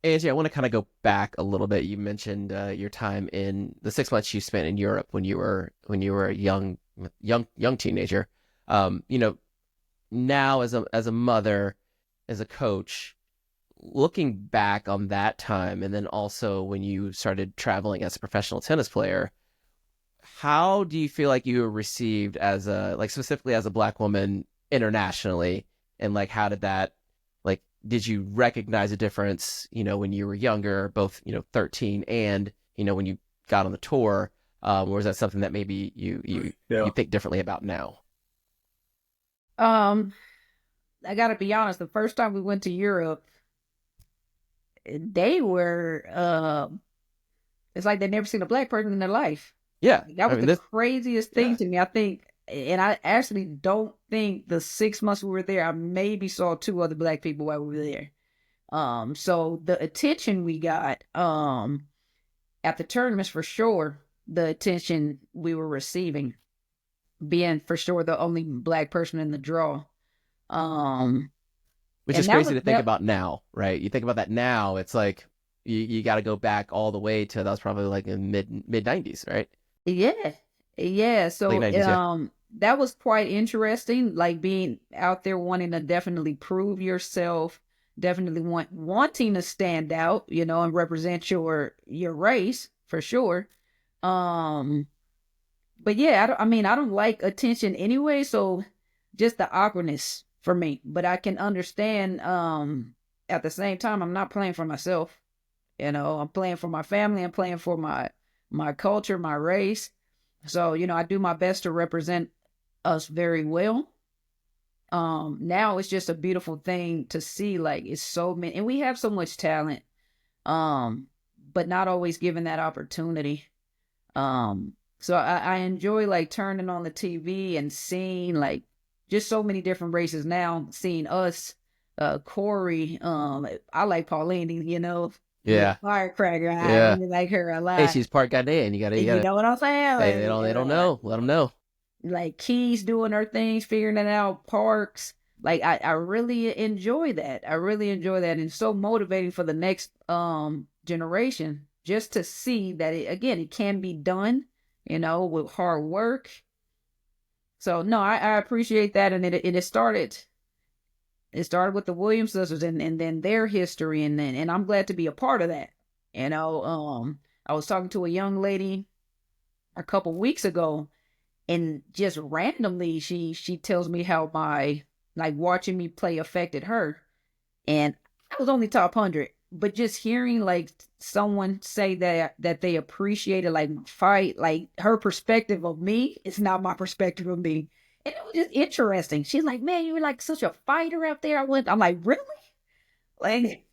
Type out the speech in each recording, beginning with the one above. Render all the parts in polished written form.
Angie, I want to kind of go back a little bit. You mentioned your time in the 6 months you spent in Europe when you were a young teenager. You know, now as a mother, as a coach, looking back on that time, and then also when you started traveling as a professional tennis player, how do you feel like you were received as a like specifically as a Black woman internationally, and like how did that like did you recognize a difference, when you were younger, both 13 and when you got on the tour, or was that something that maybe you Yeah. think differently about now? Um, I gotta be honest, the first time we went to Europe, they were it's like they'd never seen a black person in their life. Yeah, That I was mean the this. craziest thing Yeah, to me. I think, and I actually don't think the 6 months we were there, I maybe saw two other black people while we were there. So the attention we got, at the tournaments for sure, the attention we were receiving, being for sure the only black person in the draw. Um, which is and that crazy was to think that. about now, right? You think about that now, it's like you got to go back all the way to that was probably like in mid 90s, right? Yeah. Yeah. Late So 90s, yeah. that was quite interesting, like being out there wanting to definitely prove yourself, definitely wanting to stand out, and represent your race for sure. Um but yeah, I don't like attention anyway, so just the awkwardness for me. But I can understand at the same time I'm not playing for myself. I'm playing for my family, I'm playing for my culture, my race. So, I do my best to represent us very well. Now it's just a beautiful thing to see, like it's so many, and we have so much talent, um, but not always given that opportunity. So I enjoy like turning on the TV and seeing like just so many different races now, seeing us, Corey, I like Pauline, little Yeah. firecracker. I Yeah. really like her a Hey, lot. she's part Ghanaian. You You gotta. know what I'm saying? Hey, Like, they don't know. Let them know. like Keys doing her things, figuring it out, Parks. Like I really enjoy that. I really enjoy that. And it's so motivating for the next generation just to see that it can be done, with hard work. So no, I appreciate that. And it started with the Williams sisters and then their history and I'm glad to be a part of that. I was talking to a young lady a couple weeks ago, and just randomly she tells me how my like watching me play affected her, and I was only top 100, but just hearing like someone say that they appreciated like my fight, like her perspective of me is not my perspective of me, and it was just interesting. She's like, man, you were like such a fighter out there. I'm like, really? Like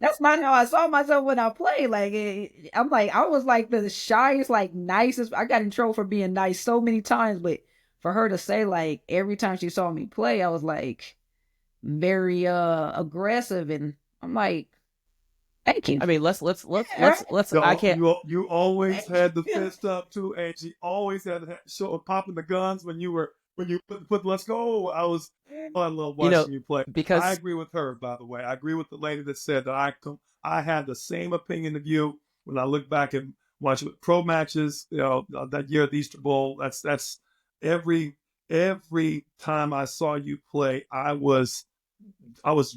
that's not how I saw myself when I play. Like I'm like I was like the shyest, like nicest. I got in trouble for being nice so many times, but for her to say like every time she saw me play, I was like very aggressive, and I'm like, thank you. I mean, Yeah. let's. I No, can't. you always had the fist up too, Angie. Always had to show popping the guns when you put let's go. I love You know, watching you play. I because agree with her, by the way. I agree with the lady that said that I had the same opinion of you when I look back and watch pro matches. That year at the Easter Bowl. That's every every time I saw you play, I was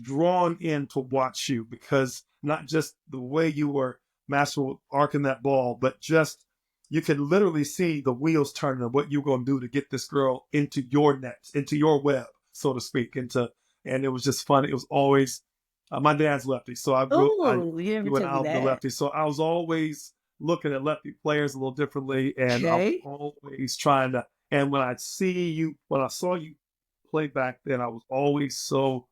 drawn in to watch you because not just the way you were masterful arcing that ball, but just you could literally see the wheels turning of what you're going to do to get this girl into your net, into your web, so to speak. And it was just fun. It was always my dad's lefty, so Oh, you he never went tell me out the that. lefty, so I was always looking at lefty players a little differently, and I was Okay. always trying to. And when I saw you play back then, I was always so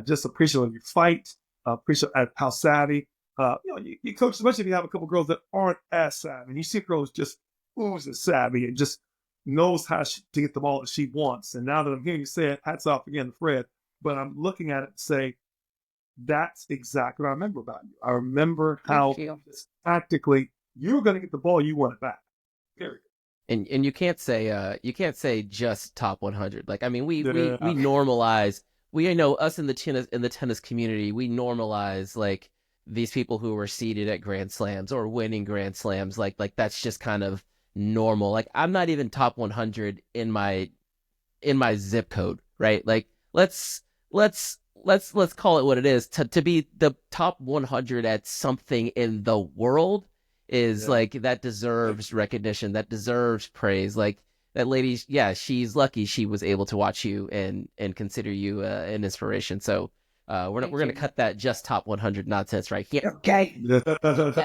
just appreciative of your fight, appreciate how savvy. You coach, especially if you have a couple girls that aren't as savvy. And you see girls just oozes savvy and just knows to get the ball that she wants. And now that I'm hearing you say it, hats off again to Fred. But I'm looking at it and say, that's exactly what I remember about you. I remember Thank how you. just tactically you were going to get the ball, you want it back. Period. and you can't say just top 100. Like I mean, we Yeah. normalize. We know us in the tennis community. We normalize like these people who were seated at Grand Slams or winning Grand Slams, like that's just kind of normal. Like I'm not even top 100 in my zip code, right? Like let's call it what it is. To be the top 100 at something in the world is like that deserves recognition, that deserves praise. Like that lady, yeah, she's lucky she was able to watch you and consider you an inspiration. So we're Thank gonna you. cut that just top 100 nonsense right here. Okay.